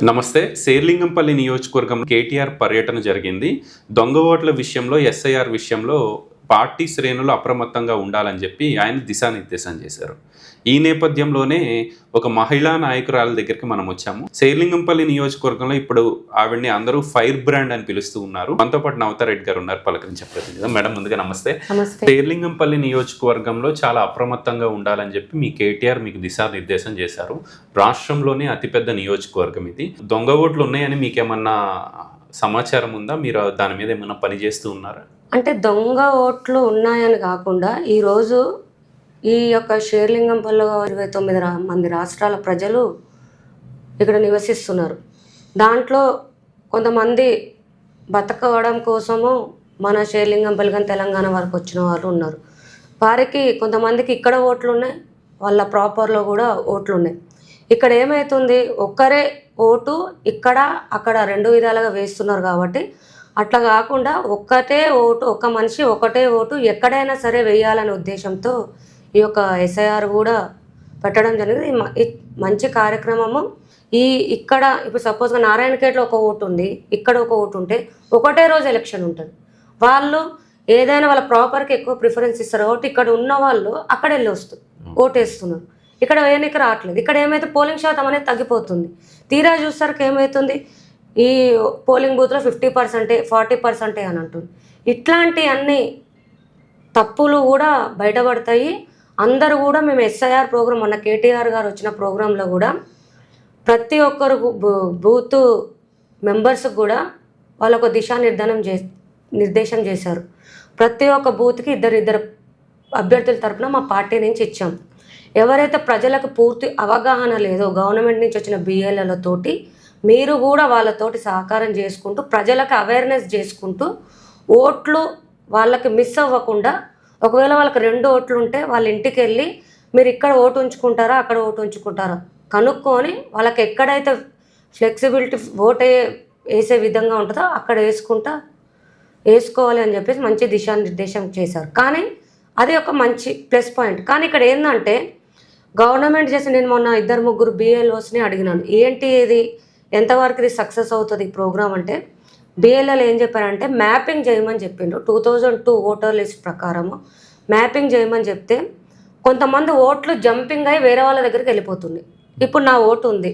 నమస్తే. శేర్లింగంపల్లి నియోజకవర్గంలో కేటీఆర్ పర్యటన జరిగింది. దొంగ ఓట్ల విషయంలో, ఎస్ఐఆర్ విషయంలో పార్టీ శ్రేణులు అప్రమత్తంగా ఉండాలని చెప్పి ఆయన దిశానిర్దేశం చేశారు. ఈ నేపథ్యంలోనే ఒక మహిళా నాయకురాల దగ్గరికి మనం వచ్చాము. శేర్లింగంపల్లి నియోజకవర్గంలో ఇప్పుడు ఆవిడ్ని అందరూ ఫైర్ బ్రాండ్ అని పిలుస్తూ ఉన్నారు. మనతో పాటు నవతారెడ్డి గారు ఉన్నారు, పలకరించే ప్రతినిధి. మేడం, ముందుగా నమస్తే. శేర్లింగంపల్లి నియోజకవర్గంలో చాలా అప్రమత్తంగా ఉండాలని చెప్పి మీ కేటీఆర్ మీకు దిశానిర్దేశం చేశారు. రాష్ట్రంలోనే అతిపెద్ద నియోజకవర్గం ఇది. దొంగ ఓట్లు ఉన్నాయని మీకేమన్నా సమాచారం ఉందా? మీరు దాని మీద ఏమన్నా పని చేస్తూ ఉన్నారా? అంటే దొంగ ఓట్లు ఉన్నాయని కాకుండా ఈరోజు ఈ యొక్క శేర్లింగంపల్లిలో 29 మంది రాష్ట్రాల ప్రజలు ఇక్కడ నివసిస్తున్నారు. దాంట్లో కొంతమంది బతకడం కోసము మన శేర్లింగంపల్లి కానీ తెలంగాణ వరకు వచ్చిన వాళ్ళు ఉన్నారు. వారికి కొంతమందికి ఇక్కడ ఓట్లు ఉన్నాయి, వాళ్ళ ప్రాపర్లో కూడా ఓట్లు ఉన్నాయి. ఇక్కడ ఏమవుతుంది, ఒక్కరే ఓటు ఇక్కడ అక్కడ రెండు విధాలుగా వేస్తున్నారు. కాబట్టి అట్లా కాకుండా ఒక్కటే ఓటు, ఒక్క మనిషి ఒకటే ఓటు ఎక్కడైనా సరే వేయాలనే ఉద్దేశంతో ఈ యొక్క ఎస్ఐఆర్ కూడా పెట్టడం జరిగింది. మంచి కార్యక్రమము. ఇక్కడ ఇప్పుడు సపోజ్గా నారాయణఖేడ్లో ఒక ఓటు ఉంది, ఇక్కడ ఒక ఓటు ఉంటే ఒకటే రోజు ఎలక్షన్ ఉంటుంది. వాళ్ళు ఏదైనా వాళ్ళ ప్రాపర్కి ఎక్కువ ప్రిఫరెన్స్ ఇస్తారు కాబట్టి ఇక్కడ ఉన్న వాళ్ళు అక్కడ వెళ్ళి ఓటు వేస్తున్నారు. ఇక్కడ వేయనికి రావట్లేదు. ఇక్కడ ఏమైతే పోలింగ్ శాతం అనేది తగ్గిపోతుంది. తీరా చూసరికి ఏమవుతుంది, ఈ పోలింగ్ బూత్లో 50%, 40% అని అంటుంది. ఇట్లాంటి అన్ని తప్పులు కూడా బయటపడతాయి. అందరూ కూడా మేము ఎస్ఐఆర్ ప్రోగ్రాం, మొన్న కేటీఆర్ గారు వచ్చిన ప్రోగ్రాంలో కూడా ప్రతి ఒక్కరు బూత్ మెంబర్స్కి కూడా వాళ్ళకు నిర్దేశం చేశారు. ప్రతి ఒక్క బూత్కి ఇద్దరు అభ్యర్థుల తరఫున మా పార్టీ నుంచి ఇచ్చాం. ఎవరైతే ప్రజలకు పూర్తి అవగాహన లేదో గవర్నమెంట్ నుంచి వచ్చిన బిఎల్ఏలతోటి మీరు కూడా వాళ్ళతోటి సహకారం చేసుకుంటూ ప్రజలకు అవేర్నెస్ చేసుకుంటూ ఓట్లు వాళ్ళకి మిస్ అవ్వకుండా, ఒకవేళ వాళ్ళకి 2 ఓట్లు ఉంటే వాళ్ళ ఇంటికి వెళ్ళి మీరు ఇక్కడ ఓటు ఉంచుకుంటారా అక్కడ ఓటు ఉంచుకుంటారా కనుక్కొని వాళ్ళకి ఎక్కడైతే ఫ్లెక్సిబిలిటీ ఓటు వేసే విధంగా ఉంటుందో అక్కడ వేసుకోవాలి అని చెప్పేసి మంచి దిశానిర్దేశం చేశారు. కానీ అది ఒక మంచి ప్లస్ పాయింట్. కానీ ఇక్కడ ఏంటంటే గవర్నమెంట్ చేసి, నేను మొన్న 2-3 బిఎల్ఓస్ని అడిగినాను, ఏంటి ఇది ఎంతవరకు ఇది సక్సెస్ అవుతుంది ఈ ప్రోగ్రామ్ అంటే, బిఎల్ఏలు ఏం చెప్పారంటే మ్యాపింగ్ చేయమని చెప్పిండ్రు. 2002 ఓటర్ లిస్ట్ ప్రకారము మ్యాపింగ్ చేయమని చెప్తే కొంతమంది ఓట్లు జంపింగ్ అయ్యి వేరే వాళ్ళ దగ్గరికి వెళ్ళిపోతుంది. ఇప్పుడు నా ఓటు ఉంది,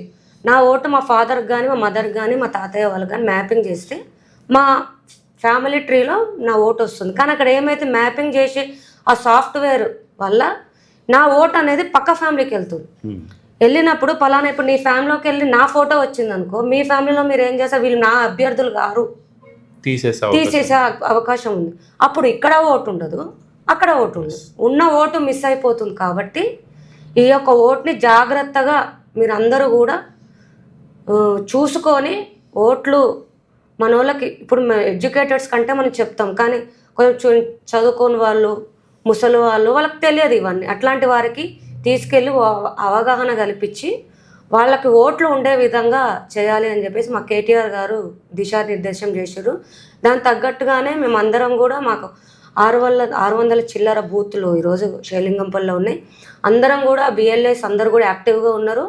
నా ఓటు మా ఫాదర్కి కానీ మా మదర్కి కానీ మా తాతయ్య వాళ్ళకి కానీ మ్యాపింగ్ చేస్తే మా ఫ్యామిలీ ట్రీలో నా ఓటు వస్తుంది. కానీ అక్కడ ఏమైతే మ్యాపింగ్ చేసి ఆ సాఫ్ట్వేర్ వల్ల నా ఓటు అనేది పక్క ఫ్యామిలీకి వెళ్తుంది. వెళ్ళినప్పుడు పలానా ఇప్పుడు నీ ఫ్యామిలీలోకి వెళ్ళి నా ఫోటో వచ్చింది అనుకో, మీ ఫ్యామిలీలో మీరు ఏం చేస్తారు, వీళ్ళు నా అభ్యర్థులు గారు తీసేసే అవకాశం ఉంది. అప్పుడు ఇక్కడ ఓటు ఉండదు, అక్కడ ఓటు ఉండదు, ఉన్న ఓటు మిస్ అయిపోతుంది. కాబట్టి ఈ యొక్క ఓటుని జాగ్రత్తగా మీరు అందరూ కూడా చూసుకొని ఓట్లు మన వాళ్ళకి, ఇప్పుడు ఎడ్యుకేటెడ్స్ కంటే మనం చెప్తాం, కానీ కొంచెం చదువుకోని వాళ్ళు, ముసలి వాళ్ళకి తెలియదు ఇవన్నీ. అట్లాంటి వారికి తీసుకెళ్ళి అవగాహన కల్పించి వాళ్ళకి ఓట్లు ఉండే విధంగా చేయాలి అని చెప్పేసి మా కేటీఆర్ గారు దిశానిర్దేశం చేశారు. దానికి తగ్గట్టుగానే మేమందరం కూడా మాకు 600 చిల్లర బూత్లు ఈరోజు శేర్లింగంపల్లిలో ఉన్నాయి. అందరం కూడా బిఎల్ఏస్ అందరూ కూడా యాక్టివ్గా ఉన్నారు.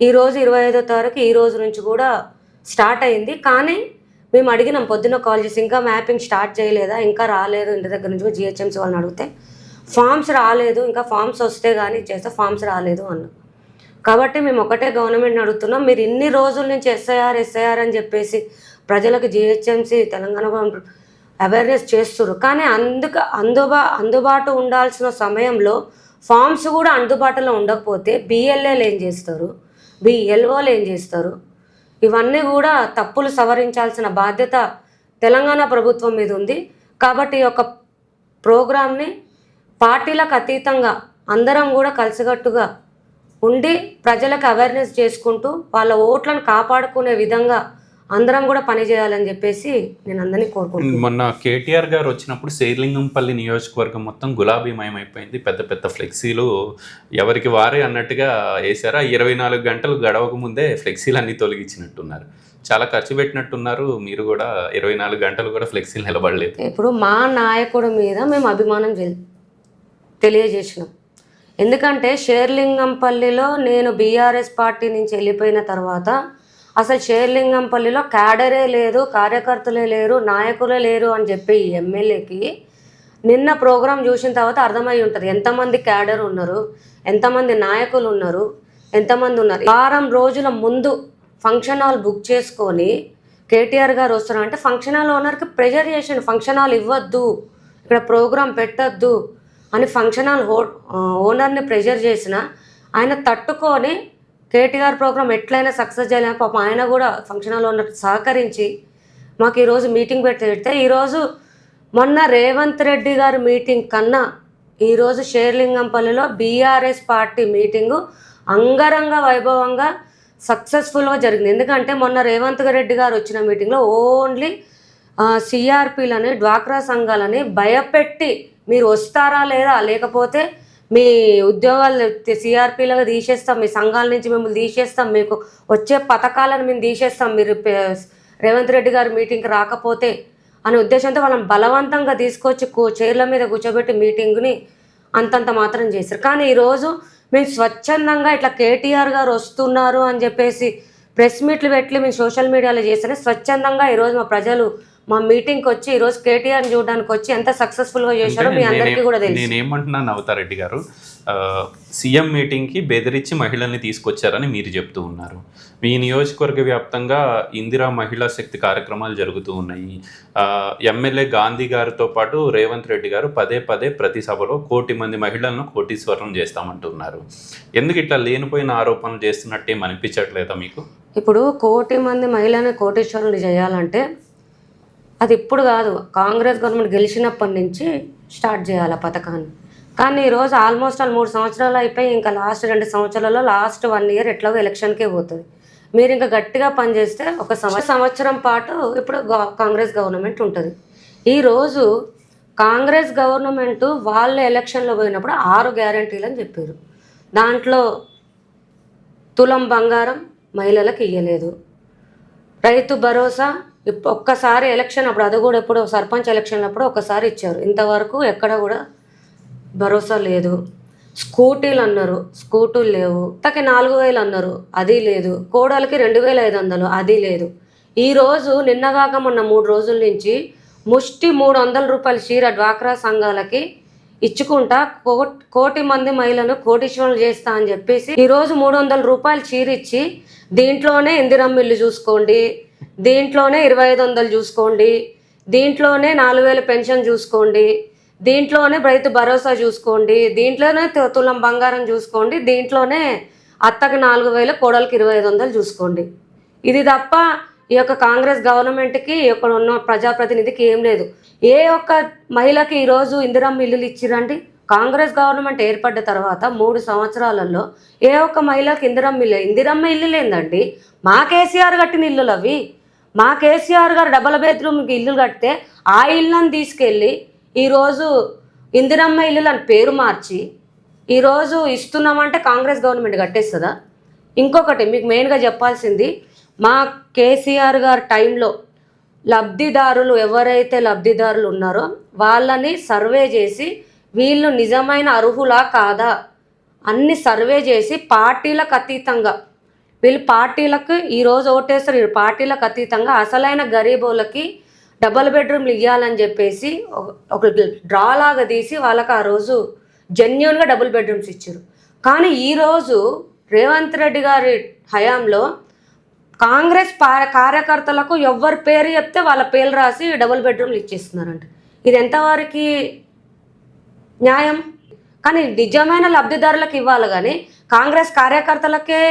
ఈరోజు 25వ తారీఖు ఈ రోజు నుంచి కూడా స్టార్ట్ అయింది. కానీ మేము అడిగినాం, పొద్దున్న కాల్ చేసి ఇంకా మ్యాపింగ్ స్టార్ట్ చేయలేదా, ఇంకా రాలేదు, ఇంటి దగ్గర నుంచి జిహెచ్ఎంసీ వాళ్ళని అడిగితే ఫామ్స్ రాలేదు, ఇంకా ఫామ్స్ వస్తే కానీ చేస్తే ఫామ్స్ రాలేదు అన్నాం. కాబట్టి మేము ఒకటే గవర్నమెంట్ని అడుగుతున్నాం, మీరు ఇన్ని రోజుల నుంచి ఎస్ఐఆర్ అని చెప్పేసి ప్రజలకు జిహెచ్ఎంసీ తెలంగాణ అవేర్నెస్ చేస్తున్నారు. కానీ అందుబాటు ఉండాల్సిన సమయంలో ఫామ్స్ కూడా అందుబాటులో ఉండకపోతే బిఎల్ఏలు ఏం చేస్తారు, బిఎల్ఓలు ఏం చేస్తారు? ఇవన్నీ కూడా తప్పులు సవరించాల్సిన బాధ్యత తెలంగాణ ప్రభుత్వం మీద ఉంది. కాబట్టి ఈ యొక్క ప్రోగ్రామ్ని పార్టీలకు అతీతంగా అందరం కూడా కలిసికట్టుగా ఉండి ప్రజలకు అవేర్నెస్ చేసుకుంటూ వాళ్ళ ఓట్లను కాపాడుకునే విధంగా అందరం కూడా పనిచేయాలని చెప్పేసి నేను అందరినీ కోరుకుంటున్నాను. మొన్న కేటీఆర్ గారు వచ్చినప్పుడు శేర్లింగంపల్లి నియోజకవర్గం మొత్తం గులాబీమయం అయిపోయింది. పెద్ద పెద్ద ఫ్లెక్సీలు ఎవరికి వారే అన్నట్టుగా వేసారు. 24 గంటలు గడవక ముందే ఫ్లెక్సీలు అన్నీ తొలగించినట్టున్నారు. చాలా ఖర్చు పెట్టినట్టున్నారు. మీరు కూడా 24 గంటలు కూడా ఫ్లెక్సీలు నిలబడలేదు. ఇప్పుడు మా నాయకుడి మీద మేము అభిమానం తెలియజేసినాం. ఎందుకంటే శేర్లింగంపల్లిలో నేను బీఆర్ఎస్ పార్టీ నుంచి వెళ్ళిపోయిన తర్వాత అసలు షేర్లింగంపల్లిలో క్యాడరే లేదు, కార్యకర్తలే లేరు, నాయకులే లేరు అని చెప్పి ఈ ఎమ్మెల్యేకి నిన్న ప్రోగ్రాం చూసిన తర్వాత అర్థమై ఉంటుంది ఎంతమంది క్యాడర్ ఉన్నారు, ఎంతమంది నాయకులు ఉన్నారు, ఎంతమంది ఉన్నారు. వారం రోజుల ముందు ఫంక్షన్ హాల్ బుక్ చేసుకొని కేటీఆర్ గారు వస్తున్నారు అంటే ఫంక్షన్ హాల్ ఓనర్కి ప్రెజర్ చేసిండు, ఫంక్షన్ హాల్ ఇవ్వద్దు, ఇక్కడ ప్రోగ్రాం పెట్టద్దు అని ఫంక్షన్ హాల్ ఓనర్ని ప్రెజర్ చేసిన ఆయన తట్టుకొని కేటీఆర్ ప్రోగ్రాం ఎట్లయినా సక్సెస్ చేయాలని పాపం ఆయన కూడా ఫంక్షన్ హాల్ ఓనర్కి సహకరించి మాకు ఈరోజు మీటింగ్ పెడితే ఈరోజు మొన్న రేవంత్ రెడ్డి గారి మీటింగ్ కన్నా ఈరోజు షేర్లింగంపల్లిలో బీఆర్ఎస్ పార్టీ మీటింగు అంగరంగ వైభవంగా సక్సెస్ఫుల్గా జరిగింది. ఎందుకంటే మొన్న రేవంత్ రెడ్డి గారు వచ్చిన మీటింగ్లో ఓన్లీ సిఆర్పీలని, డ్వాక్రా సంఘాలని భయపెట్టి మీరు వస్తారా లేదా, లేకపోతే మీ ఉద్యోగాలు సిఆర్పీలుగా తీసేస్తాం, మీ సంఘాల నుంచి మిమ్మల్ని తీసేస్తాం, మీకు వచ్చే పథకాలను మేము తీసేస్తాం మీరు రేవంత్ రెడ్డి గారి మీటింగ్కి రాకపోతే అనే ఉద్దేశంతో వాళ్ళని బలవంతంగా తీసుకొచ్చి చైర్ల మీద కూర్చోబెట్టి మీటింగ్ని అంతంత మాత్రం చేశారు. కానీ ఈరోజు మేము స్వచ్ఛందంగా ఇట్లా కేటీఆర్ గారు వస్తున్నారు అని చెప్పేసి ప్రెస్ మీట్లు పెట్టి మేము సోషల్ మీడియాలో చేస్తేనే స్వచ్ఛందంగా ఈరోజు మా ప్రజలు మా మీటింగ్కి వచ్చి ఈరోజు కేటీఆర్ని చూడడానికి వచ్చి ఎంత సక్సెస్ఫుల్గా చేశారో మీ అందరికీ కూడా తెలుసు. నేనేమంటున్నాను నవతారెడ్డి గారు, సీఎం మీటింగ్కి బెదిరించి మహిళల్ని తీసుకొచ్చారని మీరు చెప్తూ ఉన్నారు. మీ నియోజకవర్గ వ్యాప్తంగా ఇందిరా మహిళా శక్తి కార్యక్రమాలు జరుగుతూ ఉన్నాయి. ఎమ్మెల్యే గాంధీ గారితో పాటు రేవంత్ రెడ్డి గారు పదే పదే ప్రతి సభలో 1 కోటి మంది మహిళలను కోటీశ్వరం చేస్తామంటున్నారు. ఎందుకు ఇట్లా లేనిపోయిన ఆరోపణలు చేస్తున్నట్టు అనిపించట్లేదా మీకు? ఇప్పుడు 1 కోటి మంది మహిళలను కోటీశ్వరులు చేయాలంటే అది ఇప్పుడు కాదు, కాంగ్రెస్ గవర్నమెంట్ గెలిచినప్పటి నుంచి స్టార్ట్ చేయాలి ఆ పథకాన్ని. కానీ ఈరోజు ఆల్మోస్ట్ 3 సంవత్సరాలు అయిపోయి ఇంకా లాస్ట్ 2 సంవత్సరాలలో లాస్ట్ 1 ఇయర్ ఎట్లాగో ఎలక్షన్కే పోతుంది. మీరు ఇంకా గట్టిగా పనిచేస్తే ఒక సంవత్సరం పాటు ఇప్పుడు కాంగ్రెస్ గవర్నమెంట్ ఉంటుంది. ఈరోజు కాంగ్రెస్ గవర్నమెంట్ వాళ్ళ ఎలక్షన్లో పోయినప్పుడు 6 గ్యారంటీలు అని చెప్పారు. దాంట్లో తులం బంగారం మహిళలకు ఇవ్వలేదు, రైతు భరోసా ఒక్కసారి ఎలక్షన్ అప్పుడు, అది కూడా ఎప్పుడు సర్పంచ్ ఎలక్షన్ అప్పుడు ఒకసారి ఇచ్చారు, ఇంతవరకు ఎక్కడ కూడా భరోసా లేదు. స్కూటీలు అన్నారు, స్కూటీలు లేవు. తకి 4000 అన్నారు, అది లేదు. కోడలకి 2500, అది లేదు. ఈరోజు నిన్నగాక మొన్న 3 రోజుల నుంచి ముష్టి 300 రూపాయల చీర డ్వాక్రా సంఘాలకి ఇచ్చుకుంటా 1 కోటి మంది మహిళలను కోటీశ్వరులు చేస్తా అని చెప్పేసి ఈరోజు 300 రూపాయలు చీర ఇచ్చి దీంట్లోనే ఇందిరమ్మ ఇల్లు చూసుకోండి, దీంట్లోనే 2500 చూసుకోండి, దీంట్లోనే 4000 పెన్షన్ చూసుకోండి, దీంట్లోనే రైతు భరోసా చూసుకోండి, దీంట్లోనే తులం బంగారం చూసుకోండి, దీంట్లోనే అత్తకి 4000 కోడలికి 2500 చూసుకోండి. ఇది తప్ప ఈ యొక్క కాంగ్రెస్ గవర్నమెంట్కి ఇక్కడ ఉన్న ప్రజాప్రతినిధికి ఏం లేదు. ఏ ఒక్క మహిళకి ఈరోజు ఇందిరమ్మ ఇల్లులు ఇచ్చిరండి? కాంగ్రెస్ గవర్నమెంట్ ఏర్పడ్డ తర్వాత 3 సంవత్సరాలలో ఏ ఒక్క మహిళకి ఇందిరమ్మ ఇల్లు లేదండి. మా కేసీఆర్ కట్టిన ఇల్లులు అవి. మా కేసీఆర్ గారు డబల్ బెడ్రూమ్కి ఇల్లు కడితే ఆ ఇళ్ళని తీసుకెళ్ళి ఈరోజు ఇందిరమ్మ ఇల్లులు అని పేరు మార్చి ఈరోజు ఇస్తున్నామంటే కాంగ్రెస్ గవర్నమెంట్ కట్టేస్తుందా? ఇంకొకటి మీకు మెయిన్గా చెప్పాల్సింది, మా కేసీఆర్ గారి టైంలో లబ్ధిదారులు ఎవరైతే లబ్ధిదారులు ఉన్నారో వాళ్ళని సర్వే చేసి వీళ్ళు నిజమైన అర్హులా కాదా అన్ని సర్వే చేసి పార్టీలకు అతీతంగా వీళ్ళు పార్టీలకు ఈరోజు ఓటేస్తారు, వీళ్ళు పార్టీలకు అతీతంగా అసలైన గరీబోళ్ళకి డబల్ బెడ్రూమ్లు ఇవ్వాలని చెప్పేసి ఒక డ్రా లాగా తీసి వాళ్ళకి ఆ రోజు జెన్యూన్గా డబుల్ బెడ్రూమ్స్ ఇచ్చారు. కానీ ఈరోజు రేవంత్ రెడ్డి గారి హయాంలో కాంగ్రెస్ కార్యకర్తలకు ఎవరి పేరు చెప్తే వాళ్ళ పేర్లు రాసి డబుల్ బెడ్రూమ్లు ఇచ్చేస్తున్నారంట. ఇది ఎంతవరకు న్యాయం? కానీ నిజమైన లబ్ధిదారులకు ఇవ్వాలి, కానీ కాంగ్రెస్ కార్యకర్తలకే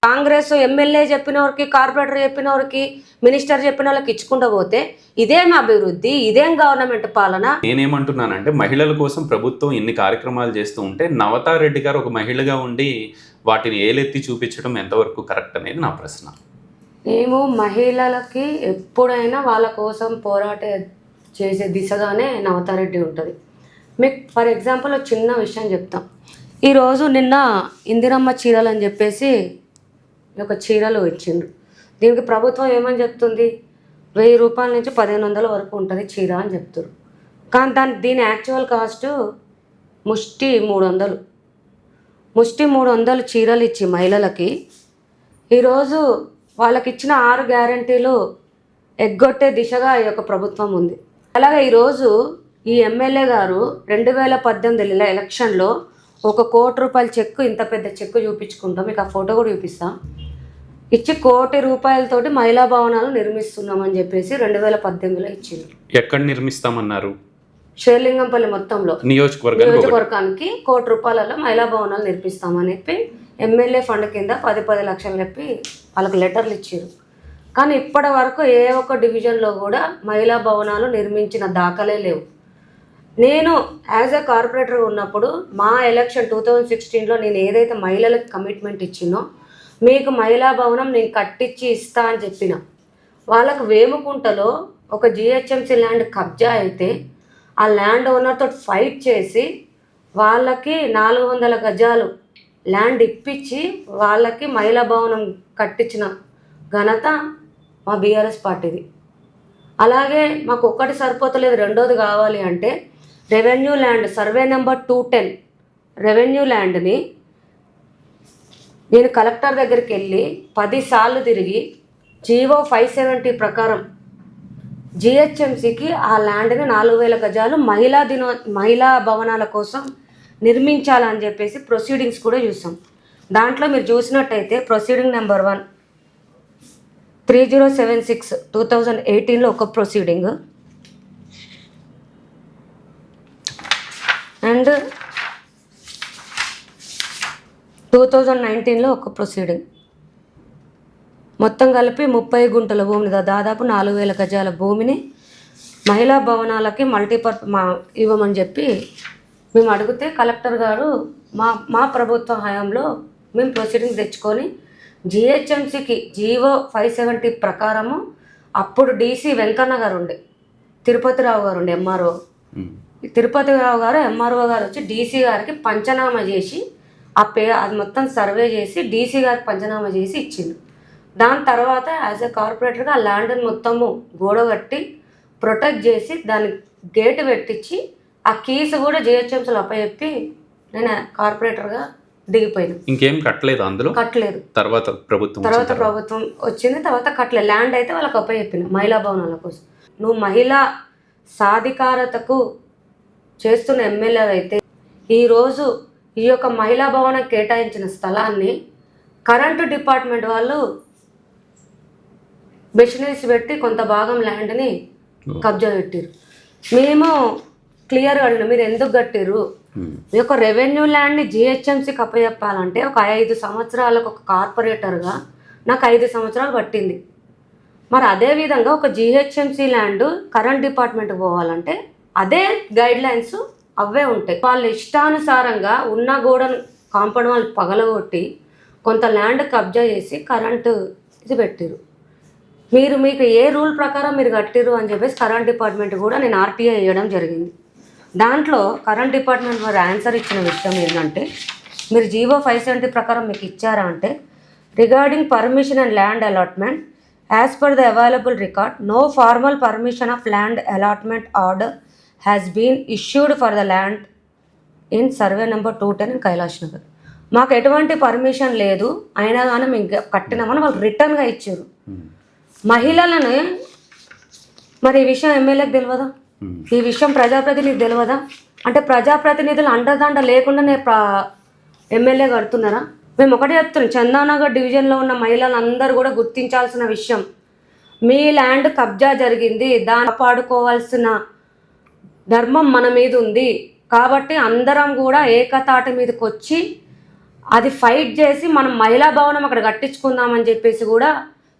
కాంగ్రెస్ ఎమ్మెల్యే చెప్పిన వారికి, కార్పొరేటర్ చెప్పిన వారికి, మినిస్టర్ చెప్పిన వాళ్ళకి ఇచ్చుకుంటూ పోతే ఇదేం అభివృద్ధి, ఇదేం గవర్నమెంట్ పాలన? నేనేమంటున్నానంటే మహిళల కోసం ప్రభుత్వం ఇన్ని కార్యక్రమాలు చేస్తూ ఉంటే నవతారెడ్డి గారు ఒక మహిళగా ఉండి వాటిని ఏలెత్తి చూపించడం ఎంతవరకు కరెక్ట్ అనేది నా ప్రశ్న. మేము మహిళలకి ఎప్పుడైనా వాళ్ళ కోసం పోరాట చేసే దిశగానే నవతారెడ్డి ఉంటుంది. మీకు ఫర్ ఎగ్జాంపుల్ ఒక చిన్న విషయం చెప్తాం. ఈరోజు నిన్న ఇందిరమ్మ చీరలు అని చెప్పేసి ఒక చీరలు ఇచ్చిండ్రు. దీనికి ప్రభుత్వం ఏమని చెప్తుంది, 1000 రూపాయల నుంచి 1500 వరకు ఉంటుంది చీర అని చెప్తారు. కానీ దీని యాక్చువల్ కాస్ట్ ముష్టి 300 చీరలు ఇచ్చి మహిళలకి ఈరోజు వాళ్ళకి ఇచ్చిన 6 గ్యారంటీలు ఎగ్గొట్టే దిశగా ఈ యొక్క ప్రభుత్వం ఉంది. అలాగే ఈరోజు ఈ ఎమ్మెల్యే గారు 2018 ఎలక్షన్లో 1 కోటి రూపాయల చెక్కు, ఇంత పెద్ద చెక్కు చూపించుకుంటాం, మీకు ఆ ఫోటో కూడా చూపిస్తాం, ఇచ్చి 1 కోటి రూపాయలతోటి మహిళా భవనాలు నిర్మిస్తున్నామని చెప్పేసి 2018లో ఇచ్చింది. ఎక్కడ నిర్మిస్తామన్నారు? షేర్లింగంపల్లి మొత్తంలో నియోజకవర్గానికి 1 కోటి రూపాయలలో మహిళా భవనాలు నిర్మిస్తామని చెప్పి ఎమ్మెల్యే ఫండ్ కింద 10 లక్షలు చెప్పి వాళ్ళకి లెటర్లు ఇచ్చారు. కానీ ఇప్పటి వరకు ఏ ఒక్క డివిజన్లో కూడా మహిళా భవనాలు నిర్మించిన దాఖలే లేవు. నేను యాజ్ ఎ కార్పొరేటర్ ఉన్నప్పుడు మా ఎలక్షన్ 2016లో నేను ఏదైతే మహిళలకు కమిట్మెంట్ ఇచ్చినో, మీకు మహిళా భవనం నేను కట్టించి ఇస్తా అని చెప్పిన, వాళ్ళకు వేముకుంటలో ఒక జిహెచ్ఎంసీ ల్యాండ్ కబ్జా అయితే ఆ ల్యాండ్ ఓనర్తో ఫైట్ చేసి వాళ్ళకి 400 గజాలు ల్యాండ్ ఇప్పించి వాళ్ళకి మహిళా భవనం కట్టించిన ఘనత మా బీఆర్ఎస్ పార్టీది. అలాగే మాకు ఒక్కటి సరిపోతలేదు, రెండోది కావాలి అంటే revenue land survey number 210 revenue ల్యాండ్ని నేను కలెక్టర్ దగ్గరికి వెళ్ళి 10 సార్లు తిరిగి జీవో 570 ప్రకారం జిహెచ్ఎంసీకి ఆ ల్యాండ్ని 4000 గజాలు మహిళా భవనాల కోసం నిర్మించాలని చెప్పేసి ప్రొసీడింగ్స్ కూడా చూసాం. దాంట్లో మీరు చూసినట్టయితే ప్రొసీడింగ్ నెంబర్ 1 3076 2018లో ఒక ప్రొసీడింగ్, అండ్ 2019లో ఒక ప్రొసీడింగ్, మొత్తం కలిపి 30 గుంటల భూమిని, దాదాపు 4000 గజాల భూమిని మహిళా భవనాలకి ఇవ్వమని చెప్పి మేము అడిగితే కలెక్టర్ గారు మా ప్రభుత్వ హయాంలో మేము ప్రొసీడింగ్ తెచ్చుకొని జిహెచ్ఎంసీకి జీవో 570 ప్రకారము అప్పుడు డీసీ వెంకన్న గారు ఉండే, తిరుపతిరావు గారు ఉండే ఎంఆర్ఓ, తిరుపతిరావు గారు ఎంఆర్ఓ గారు వచ్చి డీసీ గారికి పంచనామా చేసి అది మొత్తం సర్వే చేసి డీసీ గారికి పంచనామా చేసి ఇచ్చిండు. దాని తర్వాత యాజ్ ఎ కార్పొరేటర్గా ఆ ల్యాండ్ని మొత్తము గోడ కట్టి ప్రొటెక్ట్ చేసి దానికి గేటు పెట్టించి ఆ కీస్ కూడా జిహెచ్ఎంసీలో అప్పచెప్పి నేను కార్పొరేటర్గా దిగిపోయాను. ఇంకేం కట్టలేదు అందులో? కట్టలేదు. తర్వాత ప్రభుత్వం వచ్చింది, తర్వాత కట్టలేదు. ల్యాండ్ అయితే వాళ్ళకి అప్పచెప్పిన మహిళా భవనాల కోసం. నువ్వు మహిళా సాధికారతకు చేస్తున్న ఎమ్మెల్యే అయితే ఈరోజు ఈ యొక్క మహిళా భవనం కేటాయించిన స్థలాన్ని కరెంటు డిపార్ట్మెంట్ వాళ్ళు మెషినరీస్ పెట్టి కొంత భాగం ల్యాండ్ని కబ్జా పెట్టారు. మేము క్లియర్గా అడిగిన, మీరు ఎందుకు కట్టారు? మీ యొక్క రెవెన్యూ ల్యాండ్ని జిహెచ్ఎంసీకి అప్పచెప్పాలంటే ఒక 5 సంవత్సరాలకు ఒక కార్పొరేటర్గా నాకు 5 సంవత్సరాలు పట్టింది. మరి అదేవిధంగా ఒక జిహెచ్ఎంసీ ల్యాండ్ కరెంట్ డిపార్ట్మెంట్కి పోవాలంటే అదే గైడ్ లైన్స్ అవే ఉంటాయి. వాళ్ళ ఇష్టానుసారంగా ఉన్న గోడను కాంపౌండ్ వాళ్ళు పగలగొట్టి కొంత ల్యాండ్ కబ్జా చేసి కరెంటు ఇది పెట్టారు. మీకు ఏ రూల్ ప్రకారం మీరు కట్టిరు అని చెప్పేసి కరెంట్ డిపార్ట్మెంట్ కూడా నేను ఆర్టీఐ వేయడం జరిగింది. దాంట్లో కరెంట్ డిపార్ట్మెంట్ వారు ఆన్సర్ ఇచ్చిన విషయం ఏంటంటే, మీరు జీవో 570 ప్రకారం మీకు ఇచ్చారా అంటే, regarding permission and land allotment as per the available record no formal permission of land allotment order has been issued for the land in survey number 210 in Kailash Nagar. మాకు ఎటువంటి పర్మిషన్ లేదు, అయినా కానీ మేము కట్టినామని వాళ్ళు రిటర్న్గా ఇచ్చారు. మహిళలను మరి ఈ విషయం ఎమ్మెల్యేకి తెలియదా? ఈ విషయం ప్రజాప్రతినిధికి తెలియదా? అంటే ప్రజాప్రతినిధులు అండదండ లేకుండానే ఎమ్మెల్యే కడుతున్నారా? మేము ఒకటే చెప్తున్నాం, చందానగర్ డివిజన్లో ఉన్న మహిళలందరూ కూడా గుర్తించాల్సిన విషయం, మీ ల్యాండ్ కబ్జా జరిగింది, దాన్ని కాపాడుకోవాల్సిన ధర్మం మన మీద ఉంది. కాబట్టి అందరం కూడా ఏకతాటి మీదకి వచ్చి అది ఫైట్ చేసి మనం మహిళా భవనం అక్కడ కట్టించుకుందామని చెప్పేసి కూడా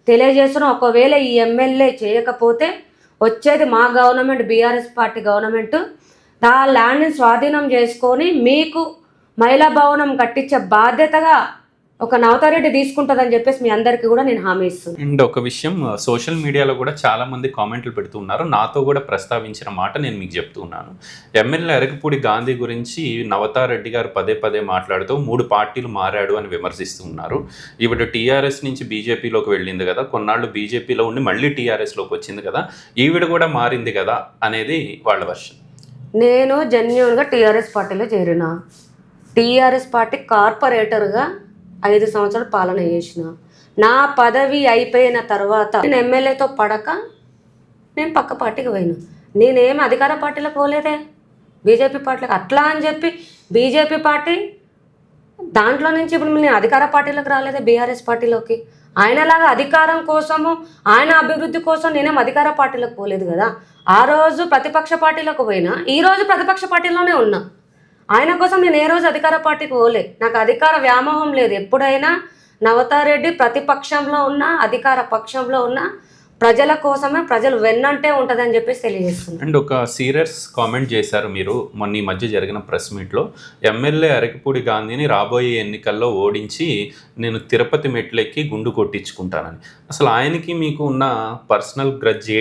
తెలియజేస్తున్నాం. ఒకవేళ ఈ ఎమ్మెల్యే చేయకపోతే వచ్చేది మా గవర్నమెంట్, బీఆర్ఎస్ పార్టీ గవర్నమెంట్, ఆ ల్యాండ్ని స్వాధీనం చేసుకొని మీకు మహిళా భవనం కట్టించే బాధ్యతగా ఒక నవతారెడ్డి తీసుకుంటుందని చెప్పేసి మీ అందరికీ కూడా నేను హామీ ఇస్తున్నాను. అండ్ ఒక విషయం, సోషల్ మీడియాలో కూడా చాలా మంది కామెంట్లు పెడుతున్నారు, నాతో కూడా ప్రస్తావించిన మాట నేను మీకు చెప్తున్నాను. ఎమ్మెల్యే అరకపూడి గాంధీ గురించి నవతారెడ్డి గారు పదే మాట్లాడుతూ 3 పార్టీలు మారాడు అని విమర్శిస్తూ ఉన్నారు. ఈవిడ టీఆర్ఎస్ నుంచి బీజేపీలోకి వెళ్ళింది కదా, కొన్నాళ్ళు బీజేపీలో ఉండి మళ్ళీ టీఆర్ఎస్లోకి వచ్చింది కదా, ఈవిడ కూడా మారింది కదా అనేది వాళ్ళ వర్షన్. నేను జెన్యూన్గా టీఆర్ఎస్ పార్టీలో చేరిన, టీఆర్ఎస్ పార్టీ కార్పొరేటర్గా 5 సంవత్సరాలు పాలన చేసిన, నా పదవి అయిపోయిన తర్వాత నేను ఎమ్మెల్యేతో పడక నేను పక్క పార్టీకి పోయినా. నేనేమి అధికార పార్టీలకు పోలేదే, బీజేపీ పార్టీలకు. అట్లా అని చెప్పి బీజేపీ పార్టీ దాంట్లో నుంచి ఇప్పుడు నేను అధికార పార్టీలకు రాలేదే, బీఆర్ఎస్ పార్టీలోకి. ఆయనలాగా అధికారం కోసము, ఆయన అభివృద్ధి కోసం నేనేం అధికార పార్టీలకు పోలేదు కదా. ఆ రోజు ప్రతిపక్ష పార్టీలకు పోయినా, ఈరోజు ప్రతిపక్ష పార్టీలోనే ఉన్నా. ఆయన కోసం నేను ఏ రోజు అధికార పార్టీకి పోలే. నాకు అధికార వ్యామోహం లేదు. ఎప్పుడైనా నవతారెడ్డి ప్రతిపక్షంలో ఉన్న, అధికార పక్షంలో ఉన్న ప్రజల కోసమే, ప్రజలు వెన్నంటే ఉంటుందని చెప్పేసి తెలియజేస్తున్నాను. అండ్ ఒక సీరియస్ కామెంట్ చేశారు మీరు మొన్న ఈ మధ్య జరిగిన ప్రెస్ మీట్లో. ఎమ్మెల్యే అరకపూడి గాంధీని రాబోయే ఎన్నికల్లో ఓడించి నేను తిరుపతి మెట్లెక్కి గుండు కొట్టించుకుంటానని. అసలు ఆయనకి మీకు ఉన్న పర్సనల్ గ్రడ్జ్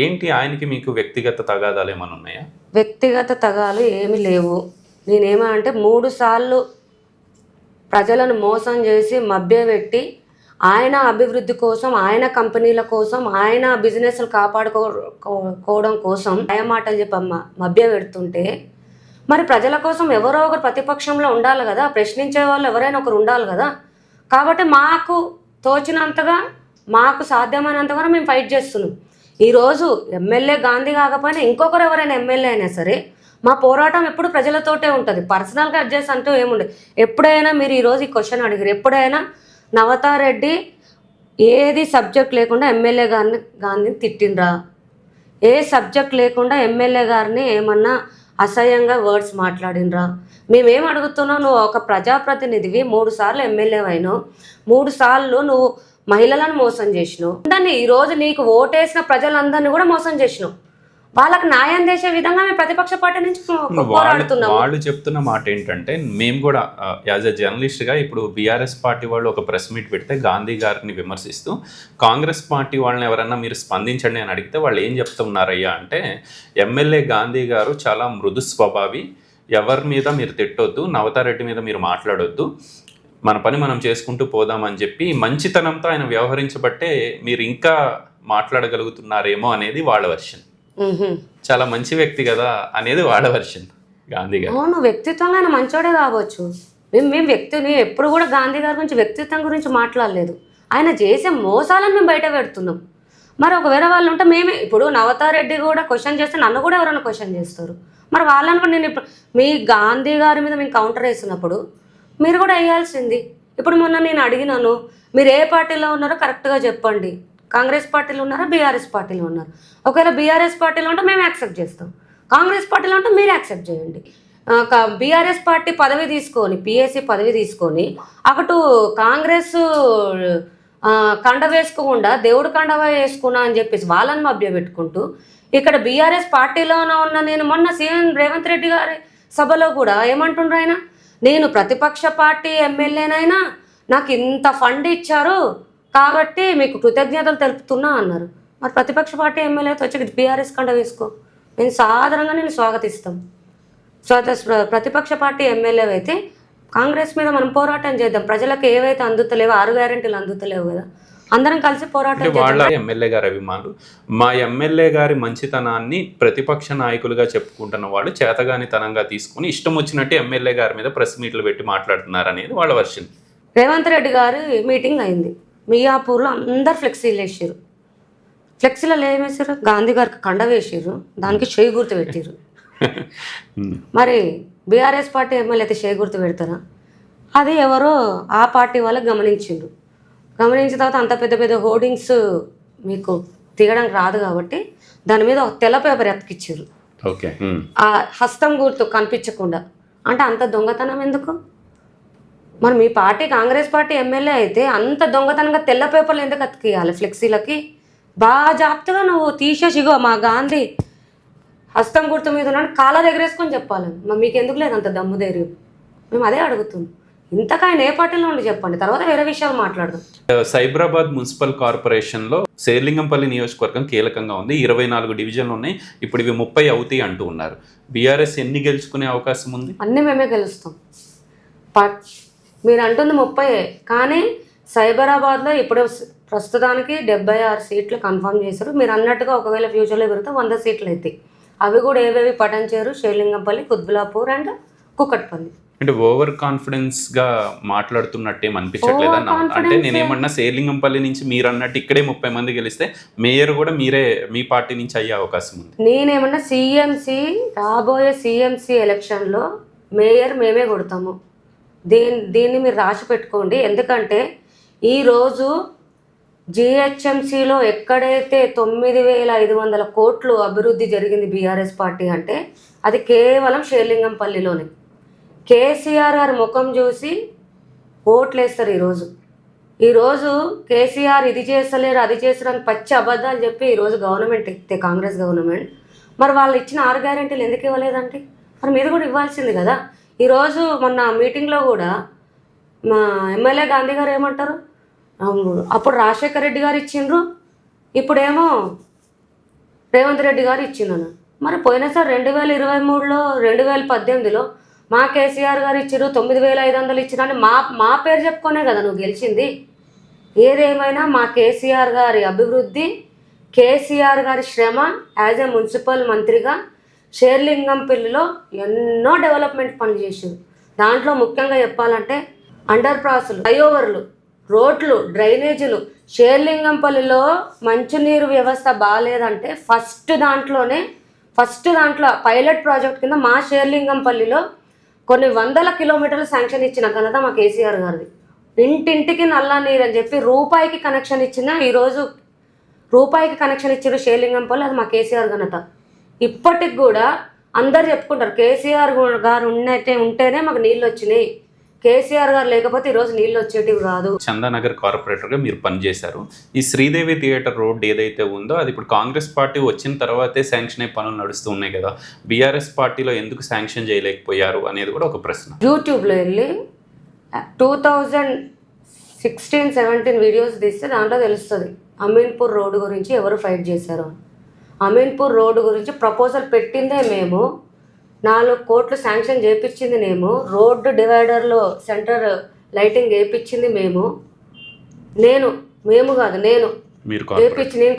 ఏంటి? ఆయనకి మీకు వ్యక్తిగత తగాదాలు ఏమైనా ఉన్నాయా? వ్యక్తిగత తగాలు ఏమి లేవు. నేనేమంటే 3 సార్లు ప్రజలను మోసం చేసి మభ్యపెట్టి ఆయన అభివృద్ధి కోసం, ఆయన కంపెనీల కోసం, ఆయన బిజినెస్లు కాపాడుకోవడం కోసం మాటలు చెప్పి మభ్య పెడుతుంటే, మరి ప్రజల కోసం ఎవరో ఒకరు ప్రతిపక్షంలో ఉండాలి కదా, ప్రశ్నించే వాళ్ళు ఎవరైనా ఒకరు ఉండాలి కదా. కాబట్టి మాకు తోచినంతగా, మాకు సాధ్యమైనంతగా మేము ఫైట్ చేస్తున్నాం. ఈరోజు ఎమ్మెల్యే గాంధీ కాకపోయినా ఇంకొకరు ఎవరైనా ఎమ్మెల్యే అయినా సరే మా పోరాటం ఎప్పుడు ప్రజలతోటే ఉంటుంది. పర్సనల్గా అడ్జస్ట్ అంటూ ఏముండదు. ఎప్పుడైనా మీరు ఈరోజు ఈ క్వశ్చన్ అడిగారు, ఎప్పుడైనా నవతారెడ్డి ఏది సబ్జెక్ట్ లేకుండా ఎమ్మెల్యే గారిని తిట్టిండ్రా? ఏ సబ్జెక్ట్ లేకుండా ఎమ్మెల్యే గారిని ఏమన్నా అసహ్యంగా వర్డ్స్ మాట్లాడినరా? మేమేం అడుగుతున్నావు, నువ్వు ఒక ప్రజాప్రతినిధివి, 3 సార్లు ఎమ్మెల్యే అయినావు, 3 సార్లు నువ్వు మహిళలను మోసం చేసినావు. దాన్ని ఈరోజు నీకు ఓటేసిన ప్రజలందరినీ కూడా మోసం చేసినావు. వాళ్ళకి న్యాయం చేసే విధంగా మేము ప్రతిపక్ష పార్టీ నుంచి పోరాడుతున్నాం. వాళ్ళు చెప్తున్న మాట ఏంటంటే, మేము కూడా యాజ్ ఎ జర్నలిస్ట్గా ఇప్పుడు బీఆర్ఎస్ పార్టీ వాళ్ళు ఒక ప్రెస్ మీట్ పెడితే గాంధీ గారిని విమర్శిస్తూ, కాంగ్రెస్ పార్టీ వాళ్ళని ఎవరన్నా మీరు స్పందించండి అని అడిగితే వాళ్ళు ఏం చెప్తున్నారయ్యా అంటే, ఎమ్మెల్యే గాంధీ గారు చాలా మృదు స్వభావి, ఎవరి మీద మీరు తిట్టొద్దు, నవతారెడ్డి మీద మీరు మాట్లాడొద్దు, మన పని మనం చేసుకుంటూ పోదామని చెప్పి మంచితనంతో ఆయన వ్యవహరించబట్టే మీరు ఇంకా మాట్లాడగలుగుతున్నారేమో అనేది వాళ్ళ వర్షన్. చాలా మంచి వ్యక్తి కదా అనేది వాళ్ళ వర్షన్ గాంధీ గారు. అవును, వ్యక్తిత్వంగా ఆయన మంచోడే కావచ్చు. మేము వ్యక్తిని ఎప్పుడు కూడా గాంధీ గారి గురించి వ్యక్తిత్వం గురించి మాట్లాడలేదు. ఆయన చేసే మోసాలను మేము బయట పెడుతున్నాం. మరి ఒకవేళ వాళ్ళు ఉంటే మేమే, ఇప్పుడు నవతారెడ్డి కూడా క్వశ్చన్ చేస్తే నన్ను కూడా ఎవరైనా క్వశ్చన్ చేస్తారు. మరి వాళ్ళని కూడా నేను ఇప్పుడు మీ గాంధీ గారి మీద మేము కౌంటర్ వేసినప్పుడు మీరు కూడా వేయాల్సింది. ఇప్పుడు మొన్న నేను అడిగినాను, మీరు ఏ పార్టీలో ఉన్నారో కరెక్ట్గా చెప్పండి. కాంగ్రెస్ పార్టీలో ఉన్నారా, బీఆర్ఎస్ పార్టీలో ఉన్నారు? ఒకవేళ బీఆర్ఎస్ పార్టీలో ఉంటే మేము యాక్సెప్ట్ చేస్తాం, కాంగ్రెస్ పార్టీలో ఉంటే మీరు యాక్సెప్ట్ చేయండి. బీఆర్ఎస్ పార్టీ పదవి తీసుకొని, పిఎస్సి పదవి తీసుకొని అటు కాంగ్రెస్ కండ వేసుకోకుండా దేవుడు కండవ వేసుకున్నా అని చెప్పేసి వాళ్ళని మభ్య పెట్టుకుంటూ, ఇక్కడ బీఆర్ఎస్ పార్టీలోనే ఉన్న నేను మొన్న సీఎం రేవంత్ రెడ్డి గారి సభలో కూడా ఏమంటుండ్రు ఆయన, నేను ప్రతిపక్ష పార్టీ ఎమ్మెల్యేనైనా నాకు ఇంత ఫండ్ ఇచ్చారు కాబట్టి మీకు కృతజ్ఞతలు తెలుపుతున్నా అన్నారు. మరి ప్రతిపక్ష పార్టీ ఎమ్మెల్యేతో వచ్చి బీఆర్ఎస్ కండ వేసుకో, నేను సాధారణంగా నేను స్వాగతిస్తాం. ప్రతిపక్ష పార్టీ ఎమ్మెల్యే అయితే కాంగ్రెస్ మీద మనం పోరాటం చేద్దాం. ప్రజలకు ఏవైతే అందుతలేవో 6 గ్యారెంటీలు అందుతలేవు కదా, అందరం కలిసి పోరాటం చేద్దాం. వాళ్ళ ఎమ్మెల్యే గారి అభిమానులు మా ఎమ్మెల్యే గారి మంచితనాన్ని ప్రతిపక్ష నాయకులుగా చెప్పుకుంటున్న వాళ్ళు చేతగానితనంగా తీసుకుని ఇష్టం వచ్చినట్టు ఎమ్మెల్యే గారి మీద ప్రెస్ మీట్లు పెట్టి మాట్లాడుతున్నారు అనేది వాళ్ళ వర్షన్. రేవంత్ రెడ్డి గారి మీటింగ్ అయింది మియాపూర్లో, అందరు ఫ్లెక్సీలు వేసారు. ఫ్లెక్సీలలో ఏమేసారు, గాంధీ గారికి కండ వేసారు, దానికి చేయి గుర్తు పెట్టారు. మరి బీఆర్ఎస్ పార్టీ ఎమ్మెల్యే అయితే చేయి గుర్తు పెడతారా? అది ఎవరో ఆ పార్టీ వాళ్ళకి గమనించిండ్రు. గమనించిన తర్వాత అంత పెద్ద పెద్ద హోర్డింగ్స్ మీకు తీయడానికి రాదు కాబట్టి దాని మీద ఒక తెల్ల పేపర్ ఎత్తికిచ్చారు. ఓకే, ఆ హస్తం గుర్తు కనిపించకుండా. అంటే అంత దొంగతనం ఎందుకు? మరి మీ పార్టీ కాంగ్రెస్ పార్టీ ఎమ్మెల్యే అయితే అంత దొంగతనంగా తెల్ల పేపర్లు ఎందుకు అతికియాలి ఫ్లెక్సీలకి? బాగా జాగ్రత్తగా నువ్వు తీసేసి, ఇగో మా గాంధీ హస్తం గుర్తు మీద ఉన్నాడు, కాలర్ ఎగరేసుకొని చెప్పాలి. మరి మీకు ఎందుకు లేదు అంత దమ్ము ధైర్యం? మేము అదే అడుగుతున్నాం. ఇంతకు ఆయన ఏ పార్టీలో ఉండి చెప్పండి, తర్వాత వేరే విషయాలు మాట్లాడదాం. సైబరాబాద్ మున్సిపల్ కార్పొరేషన్లో శేర్లింగంపల్లి నియోజకవర్గం కీలకంగా ఉంది. 24 డివిజన్లు ఉన్నాయి. ఇప్పుడు ఇవి 30 అవుతాయి అంటూ ఉన్నారు. బీఆర్ఎస్ ఎన్ని గెలుచుకునే అవకాశం ఉంది? అన్నీ మేమే గెలుస్తాం. మీరు అంటుంది 30, కానీ సైబరాబాద్లో ఇప్పుడు ప్రస్తుతానికి 76 సీట్లు కన్ఫర్మ్ చేశారు. మీరు అన్నట్టుగా ఒకవేళ ఫ్యూచర్లో పెరిగితే 100 సీట్లు అవుతాయి. అవి కూడా ఏవేవి పటంచేరు, షేర్లింగంపల్లి, కుత్బులాపూర్ అండ్ కుకట్పల్లి. అంటే ఓవర్ కాన్ఫిడెన్స్ గా మాట్లాడుతున్నట్టు అనిపించట్లేదా? అంటే నేనేమన్నా శేర్లింగంపల్లి నుంచి మీరు అన్నట్టు ఇక్కడే 30 మంది గెలిస్తే మేయర్ కూడా మీరే మీ పార్టీ నుంచి అయ్యే అవకాశం ఉంది. నేనేమన్నా రాబోయే సిఎంసి ఎలక్షన్లో మేయర్ మేమే కొడతాము. దీన్ని మీరు రాసి పెట్టుకోండి. ఎందుకంటే ఈరోజు జిహెచ్ఎంసీలో ఎక్కడైతే 9,500 కోట్లు అభివృద్ధి జరిగింది బీఆర్ఎస్ పార్టీ అంటే అది కేవలం షేర్లింగంపల్లిలోనే. కేసీఆర్ గారి ముఖం చూసి ఓట్లు వేస్తారు. ఈరోజు కేసీఆర్ ఇది చేస్తలేరు అది చేస్తారు అని పచ్చి అబద్ధాలు చెప్పి ఈరోజు గవర్నమెంట్ ఎక్కితే కాంగ్రెస్ గవర్నమెంట్, మరి వాళ్ళు ఇచ్చిన 6 గ్యారెంటీలు ఎందుకు ఇవ్వలేదంటే మరి మీరు కూడా ఇవ్వాల్సింది కదా. ఈరోజు మొన్న మీటింగ్లో కూడా మా ఎమ్మెల్యే గాంధీ గారు ఏమంటారు, అప్పుడు రాజశేఖర రెడ్డి గారు ఇచ్చిండ్రు, ఇప్పుడేమో రేవంత్ రెడ్డి గారు ఇచ్చిందను. మరి పోయినసారి 2023లో 2018లో మా కేసీఆర్ గారు ఇచ్చారు 9,500 ఇచ్చిరని మా పేరు చెప్పుకునే కదా నువ్వు గెలిచింది. ఏదేమైనా మా కేసీఆర్ గారి అభివృద్ధి, కేసీఆర్ గారి శ్రమ యాజ్ ఏ మున్సిపల్ మంత్రిగా షేర్లింగంపల్లిలో ఎన్నో డెవలప్మెంట్ పనులు చేసింది. దాంట్లో ముఖ్యంగా చెప్పాలంటే అండర్ పాస్లు, ఫ్లైఓవర్లు, రోడ్లు, డ్రైనేజీలు. షేర్లింగంపల్లిలో మంచినీరు వ్యవస్థ బాగాలేదంటే ఫస్ట్ దాంట్లో పైలట్ ప్రాజెక్ట్ కింద మా షేర్లింగంపల్లిలో కొన్ని 100 కిలోమీటర్లు శాంక్షన్ ఇచ్చిన ఘనత మా కేసీఆర్ గారిది. ఇంటింటికి నల్ల నీరు అని చెప్పి రూపాయికి కనెక్షన్ ఇచ్చిన, ఈరోజు రూపాయికి కనెక్షన్ ఇచ్చిన షేర్లింగంపల్లి, అది మా కేసీఆర్ ఘనత. ఇప్పటికి కూడా అందరు చెప్పుకుంటారు కేసీఆర్ గారు ఉంటేనే మాకు నీళ్ళు వచ్చినాయి, కేసీఆర్ గారు లేకపోతే ఈరోజు నీళ్ళు వచ్చేటివి కాదు. చందానగర్ కార్పొరేటర్గా మీరు పనిచేశారు. ఈ శ్రీదేవి థియేటర్ రోడ్ ఏదైతే ఉందో అది ఇప్పుడు కాంగ్రెస్ పార్టీ వచ్చిన తర్వాతే శాంక్షన్ అయ్యే పనులు నడుస్తూ ఉన్నాయి కదా, బీఆర్ఎస్ పార్టీలో ఎందుకు శాంక్షన్ చేయలేకపోయారు అనేది కూడా ఒక ప్రశ్న. యూట్యూబ్లో వెళ్ళి 2016-17 వీడియోస్ తీస్తే దాంట్లో తెలుస్తుంది అమీన్పూర్ రోడ్డు గురించి ఎవరు ఫైట్ చేశారు. అమీన్పూర్ రోడ్డు గురించి ప్రపోజల్ పెట్టిందే మేము, 4 కోట్లు శాంక్షన్ చేయించింది మేము, రోడ్డు డివైడర్లో సెంటర్ లైటింగ్ వేయించింది మేము నేను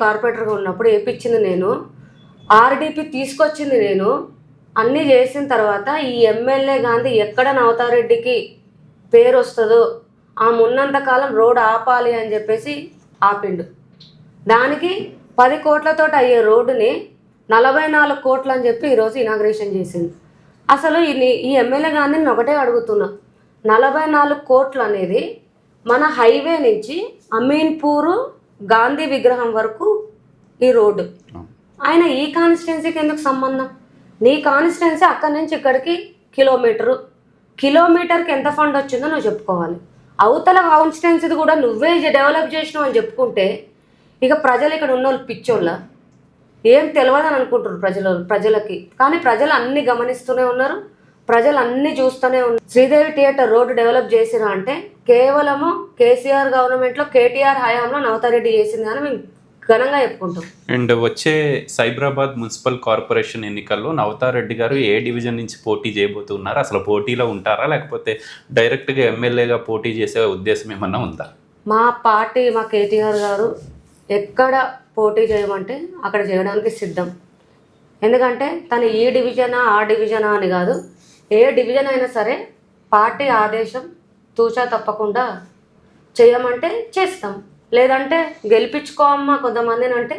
కార్పొరేటర్గా ఉన్నప్పుడు వేయించింది నేను, ఆర్డీపీ తీసుకొచ్చింది నేను. అన్నీ చేసిన తర్వాత ఈ ఎమ్మెల్యే గాంధీ ఎక్కడ నవతారెడ్డికి పేరు వస్తుందో ఆ ఉన్నంతకాలం రోడ్ ఆపాలి అని చెప్పేసి ఆపిండు. దానికి 10 కోట్లతో అయ్యే రోడ్డుని 44 కోట్లు అని చెప్పి ఈరోజు ఇనాగ్రేషన్ చేసింది. అసలు ఈ ఎమ్మెల్యే గాంధీ నేను ఒకటే అడుగుతున్నా, 44 కోట్లు అనేది మన హైవే నుంచి అమీన్పూరు గాంధీ విగ్రహం వరకు ఈ రోడ్డు, ఆయన ఈ కాన్స్టిట్యున్సీకి ఎందుకు సంబంధం? నీ కాన్స్టిట్యున్సీ అక్కడి నుంచి ఇక్కడికి కిలోమీటర్కి ఎంత ఫండ్ వచ్చిందో నువ్వు చెప్పుకోవాలి. అవతల కాన్స్టిట్యున్సీది కూడా నువ్వే డెవలప్ చేసినావు అని చెప్పుకుంటే ఇక ప్రజలు ఇక్కడ ఉన్న వాళ్ళు పిచ్చోళ్ళ ఏం తెలియదని అనుకుంటారు ప్రజలకి. కానీ ప్రజలు అన్ని గమనిస్తూనే ఉన్నారు, ప్రజలు అన్ని చూస్తూనే ఉన్నారు. శ్రీదేవి థియేటర్ రోడ్డు డెవలప్ చేసినా అంటే కేవలము కేసీఆర్ గవర్నమెంట్లో కేటీఆర్ హయాంలో నవతారెడ్డి చేసింది అని మేము ఘనంగా చెప్పుకుంటాం. అండ్ వచ్చే సైబరాబాద్ మున్సిపల్ కార్పొరేషన్ ఎన్నికల్లో నవతారెడ్డి గారు ఏ డివిజన్ నుంచి పోటీ చేయబోతున్నారు? అసలు పోటీలో ఉంటారా లేకపోతే డైరెక్ట్గా ఎమ్మెల్యేగా పోటీ చేసే ఉద్దేశం ఏమన్నా ఉందా? మా పార్టీ, మా కేటీఆర్ గారు ఎక్కడ పోటీ చేయమంటే అక్కడ చేయడానికి సిద్ధం. ఎందుకంటే తను ఈ డివిజనా ఆ డివిజనా అని కాదు, ఏ డివిజన్ అయినా సరే పార్టీ ఆదేశం తూచా తప్పకుండా చేయమంటే చేస్తాం. లేదంటే గెలిపించుకోమ్మా కొంతమందిని అంటే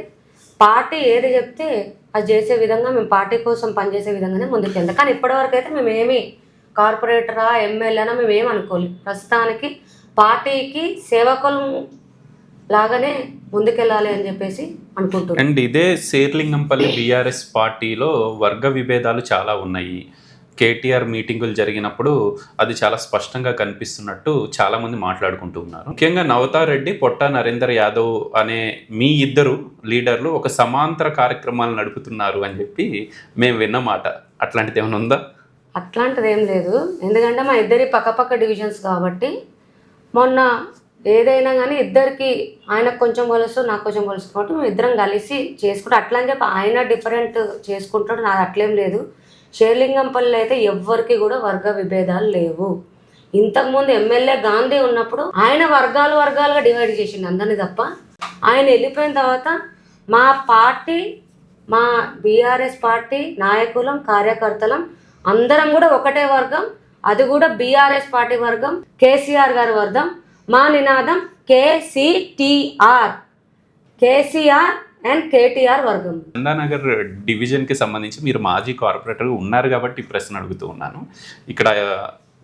పార్టీ ఏది చెప్తే అది చేసే విధంగా మేము పార్టీ కోసం పనిచేసే విధంగానే ముందుకెళ్తాం. కానీ ఇప్పటివరకు అయితే మేమేమి కార్పొరేటరా ఎమ్మెల్యేనా మేమేమి అనుకోలేదు. ప్రస్తుతానికి పార్టీకి సేవకులు లాగానే ముందుకెళ్ళాలి అని చెప్పేసి అనుకుంటున్నాం. అండ్ ఇదే శేర్లింగంపల్లి బీఆర్ఎస్ పార్టీలో వర్గ విభేదాలు చాలా ఉన్నాయి. కేటీఆర్ మీటింగులు జరిగినప్పుడు అది చాలా స్పష్టంగా కనిపిస్తున్నట్టు చాలామంది మాట్లాడుకుంటూ ఉన్నారు. ముఖ్యంగా నవతారెడ్డి, పొట్ట నరేందర్ యాదవ్ అనే మీ ఇద్దరు లీడర్లు ఒక సమాంతర కార్యక్రమాలు నడుపుతున్నారు అని చెప్పి మేము విన్నమాట. అట్లాంటిది ఏమైనా ఉందా? అట్లాంటిది ఏం లేదు, ఎందుకంటే మా ఇద్దరి పక్కపక్క డివిజన్స్ కాబట్టి మొన్న ఏదైనా కానీ ఇద్దరికి ఆయనకు కొంచెం కొలుసు నాకు కొంచెం కొలుసు కాబట్టి మేము ఇద్దరం కలిసి చేసుకుంటాం. అట్లా అని చెప్పి ఆయన డిఫరెంట్ చేసుకుంటాడు, నాది అట్లేం లేదు. షేర్లింగంపల్లి అయితే ఎవ్వరికి కూడా వర్గ విభేదాలు లేవు. ఇంతకుముందు ఎమ్మెల్యే గాంధీ ఉన్నప్పుడు ఆయన వర్గాలుగా డివైడ్ చేసిండు అందరినీ తప్ప, ఆయన వెళ్ళిపోయిన తర్వాత మా పార్టీ, మా బీఆర్ఎస్ పార్టీ నాయకులం, కార్యకర్తలం అందరం కూడా ఒకటే వర్గం, అది కూడా బీఆర్ఎస్ పార్టీ వర్గం, కేసీఆర్ గారి వర్గం. మా నినాదం కేసీటీఆర్, కేసీఆర్ అండ్ కేటీఆర్ వర్గం. చందానగర్ డివిజన్కి సంబంధించి మీరు మాజీ కార్పొరేటర్ ఉన్నారు కాబట్టి ఈ ప్రశ్న అడుగుతూ ఉన్నాను. ఇక్కడ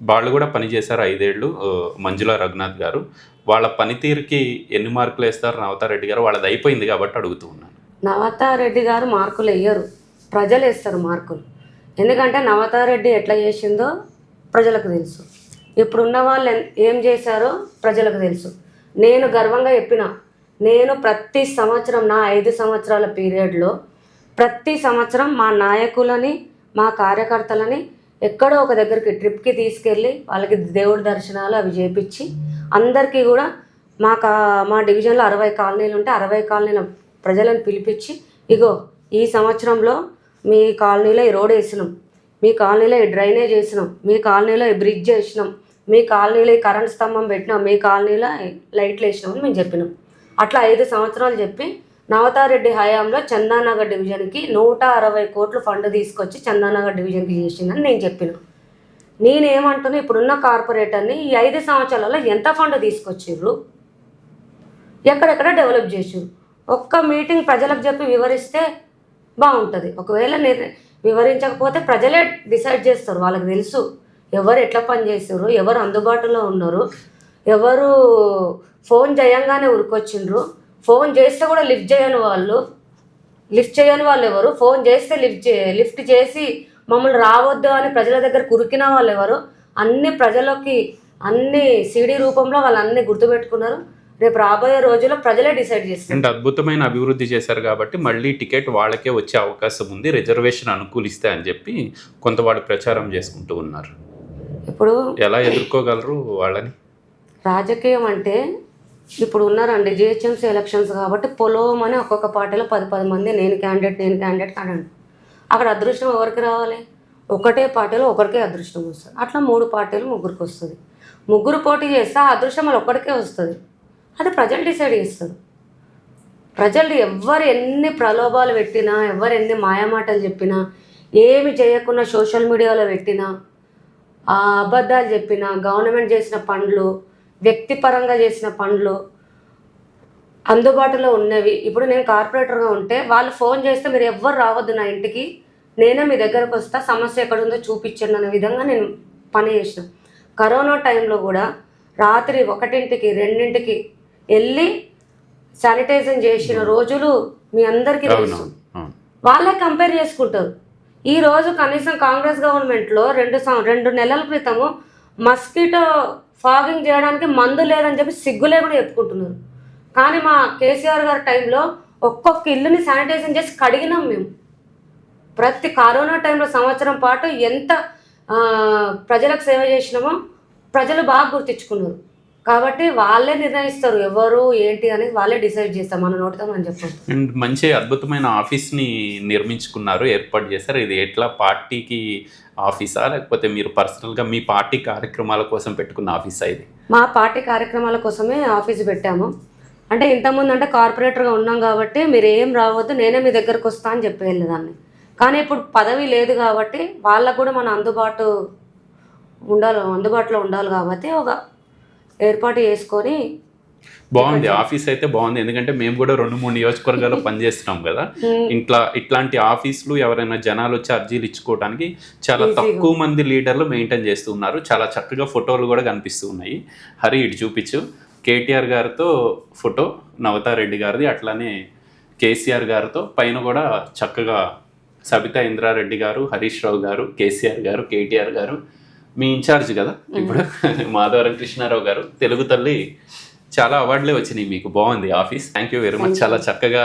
వాళ్ళు కూడా పనిచేశారు 5 ఏళ్ళు, మంజుల రఘునాథ్ గారు. వాళ్ళ పనితీరుకి ఎన్ని మార్కులు వేస్తారు నవతారెడ్డి గారు? వాళ్ళది అయిపోయింది కాబట్టి అడుగుతూ ఉన్నాను. నవతారెడ్డి గారు మార్కులు వేయరు, ప్రజలు వేస్తారు మార్కులు. ఎందుకంటే నవతారెడ్డి ఎట్లా చేసిందో ప్రజలకు తెలుసు, ఇప్పుడున్న వాళ్ళు ఏం చేశారో ప్రజలకు తెలుసు. నేను గర్వంగా చెప్పిన, నేను ప్రతి సంవత్సరం నా 5 సంవత్సరాల పీరియడ్లో ప్రతి సంవత్సరం మా నాయకులని, మా కార్యకర్తలని ఎక్కడో ఒక దగ్గరికి ట్రిప్కి తీసుకెళ్ళి వాళ్ళకి దేవుడి దర్శనాలు అవి చేపించి అందరికీ కూడా మా డివిజన్లో 60 కాలనీలు ఉంటే 60 కాలనీల ప్రజలను పిలిపించి, ఇగో ఈ సంవత్సరంలో మీ కాలనీలో ఈ రోడ్ వేసినాం, మీ కాలనీలో ఈ డ్రైనేజ్ వేసినాం, మీ కాలనీలో ఈ బ్రిడ్జ్ వేసినాం, మీ కాలనీలో ఈ కరెంట్ స్తంభం పెట్టినాం, మీ కాలనీలో లైట్లు వేసినామని మేము చెప్పినాం. అట్లా 5 సంవత్సరాలు చెప్పి నవతారెడ్డి హయాంలో చందానగర్ డివిజన్కి 160 కోట్లు ఫండ్ తీసుకొచ్చి చందానగర్ డివిజన్కి చేసిందని నేను చెప్పిన. నేనేమంటున్నా, ఇప్పుడున్న కార్పొరేటర్ని ఈ 5 సంవత్సరాలలో ఎంత ఫండ్ తీసుకొచ్చిర్రు, ఎక్కడెక్కడ డెవలప్ చేసిర్రు, ఒక్క మీటింగ్ ప్రజలకు చెప్పి వివరిస్తే బాగుంటుంది. ఒకవేళ వివరించకపోతే ప్రజలే డిసైడ్ చేస్తారు. వాళ్ళకి తెలుసు ఎవరు ఎట్లా పనిచేస్తారు, ఎవరు అందుబాటులో ఉన్నారు, ఎవరు ఫోన్ చేయంగానే ఉరికొచ్చిండ్రు, ఫోన్ చేస్తే కూడా లిఫ్ట్ చేయని వాళ్ళు ఎవరు, ఫోన్ చేస్తే లిఫ్ట్ చేసి మమ్మల్ని రావద్దు అని ప్రజల దగ్గర కురికిన వాళ్ళు ఎవరు, అన్ని ప్రజలకి అన్ని సీడీ రూపంలో వాళ్ళు అన్ని గుర్తుపెట్టుకున్నారు. రేపు రాబోయే రోజుల్లో ప్రజలే డిసైడ్ చేస్తారు. అంటే అద్భుతమైన అభివృద్ధి చేశారు కాబట్టి మళ్ళీ టికెట్ వాళ్ళకే వచ్చే అవకాశం ఉంది, రిజర్వేషన్ అనుకూలిస్తే అని చెప్పి కొంత వాళ్ళు ప్రచారం చేసుకుంటూ ఉన్నారు. ఇప్పుడు ఎలా ఎదుర్కోగలరు వాళ్ళని? రాజకీయం అంటే ఇప్పుడు ఉన్నారండి జిహెచ్ఎంసీ ఎలక్షన్స్ కాబట్టి పొలోమని ఒక్కొక్క పార్టీలో 10 మంది నేను క్యాండిడేట్ అనండి. అక్కడ అదృష్టం ఎవరికి రావాలి? ఒకటే పార్టీలో ఒకరికే అదృష్టం వస్తుంది. అట్లా 3 పార్టీలు 3కి వస్తుంది. 3 పోటీ చేస్తే ఆ అదృష్టం వాళ్ళు ఒక్కడికే వస్తుంది. అది ప్రజలు డిసైడ్ చేస్తారు. ప్రజలు ఎవరు ఎన్ని ప్రలోభాలు పెట్టినా, ఎవరు ఎన్ని మాయమాటలు చెప్పినా, ఏమి చేయకుండా సోషల్ మీడియాలో పెట్టినా, ఆ అబద్ధాలు చెప్పినా, గవర్నమెంట్ చేసిన పనులు, వ్యక్తిపరంగా చేసిన పనులు అందుబాటులో ఉన్నవి. ఇప్పుడు నేను కార్పొరేటర్గా ఉంటే వాళ్ళు ఫోన్ చేస్తే మీరు ఎవ్వరు రావద్దు నా ఇంటికి, నేనే మీ దగ్గరకు వస్తా, సమస్య ఎక్కడుందో చూపించండి అనే విధంగా నేను పని చేసిన. కరోనా టైంలో కూడా రాత్రి 1ంటికి 2ంటికి వెళ్ళి శానిటైజేషన్ చేసిన రోజులు మీ అందరికీ తెలుసు. వాళ్ళే కంపేర్ చేసుకుంటారు. ఈరోజు కనీసం కాంగ్రెస్ గవర్నమెంట్లో 2 నెలల క్రితము మస్కిటో ఫాగింగ్ చేయడానికి మందు లేదని చెప్పి సిగ్గు లేకుండా చెప్పుకుంటున్నారు. కానీ మా కేసీఆర్ గారి టైంలో ఒక్కొక్క ఇల్లుని శానిటైజేషన్ చేసి కడిగినాం మేము. ప్రతి కరోనా టైంలో సంవత్సరం పాటు ఎంత ప్రజలకు సేవ చేసినామో ప్రజలు బాగా గుర్తించుకున్నారు. కాబట్టి వాళ్ళే నిర్ణయిస్తారు ఎవరు ఏంటి అనేది, వాళ్ళే డిసైడ్ చేస్తారు. మన నోటితో మనం చెప్పాలి. అండ్ మంచి అద్భుతమైన ఆఫీస్ని నిర్మించుకున్నారు, ఏర్పాటు చేశారు. ఇది ఎట్లా పార్టీకి ఆఫీసా లేకపోతే మీరు పర్సనల్గా మీ పార్టీ కార్యక్రమాల కోసం పెట్టుకున్న ఆఫీసా? ఇది మా పార్టీ కార్యక్రమాల కోసమే ఆఫీస్ పెట్టాము. అంటే ఇంతకుముందు అంటే కార్పొరేటర్గా ఉన్నాం కాబట్టి మీరు ఏం రావద్దు, నేనే మీ దగ్గరకు వస్తా అని చెప్పి వెళ్ళేదాన్ని. కానీ ఇప్పుడు పదవి లేదు కాబట్టి వాళ్ళకు కూడా మన అందుబాటులో ఉండాలి కాబట్టి ఒక ఏర్పాటు చేసుకొని. బాగుంది, ఆఫీస్ అయితే బాగుంది. ఎందుకంటే మేము కూడా 2-3 నియోజకవర్గాల్లో పనిచేస్తున్నాం కదా. ఇట్లాంటి ఆఫీసులు ఎవరైనా జనాలు వచ్చి అర్జీలు ఇచ్చుకోవడానికి చాలా తక్కువ మంది లీడర్లు మెయింటైన్ చేస్తూ ఉన్నారు. చాలా చక్కగా ఫోటోలు కూడా కనిపిస్తూ ఉన్నాయి. హరి ఇటు చూపించు. కేటీఆర్ గారితో ఫోటో, నవతారెడ్డి గారిది, అట్లానే కేసీఆర్ గారితో పైన కూడా చక్కగా సబితా ఇంద్రారెడ్డి గారు, హరీష్ రావు గారు, కేసీఆర్ గారు, కేటీఆర్ గారు, మీ ఇన్ఛార్జ్ కదా ఇప్పుడు మాధవరం కృష్ణారావు గారు, తెలుగు తల్లి, చాలా అవార్డులే వచ్చినాయి మీకు. బాగుంది office. Thank you very much. చాలా చక్కగా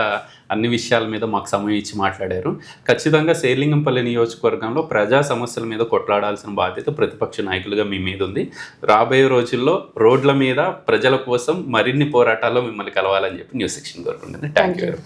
అన్ని విషయాల మీద మాకు సమయం ఇచ్చి మాట్లాడారు. ఖచ్చితంగా శేర్లింగంపల్లి నియోజకవర్గంలో ప్రజా సమస్యల మీద కొట్లాడాల్సిన బాధ్యత ప్రతిపక్ష నాయకులుగా మీ మీద ఉంది. రాబోయే రోజుల్లో రోడ్ల మీద ప్రజల కోసం మరిన్ని పోరాటాల్లో మిమ్మల్ని కలవాలని చెప్పి న్యూస్ సెక్షన్ కోరుకుంటుంది. Thank you.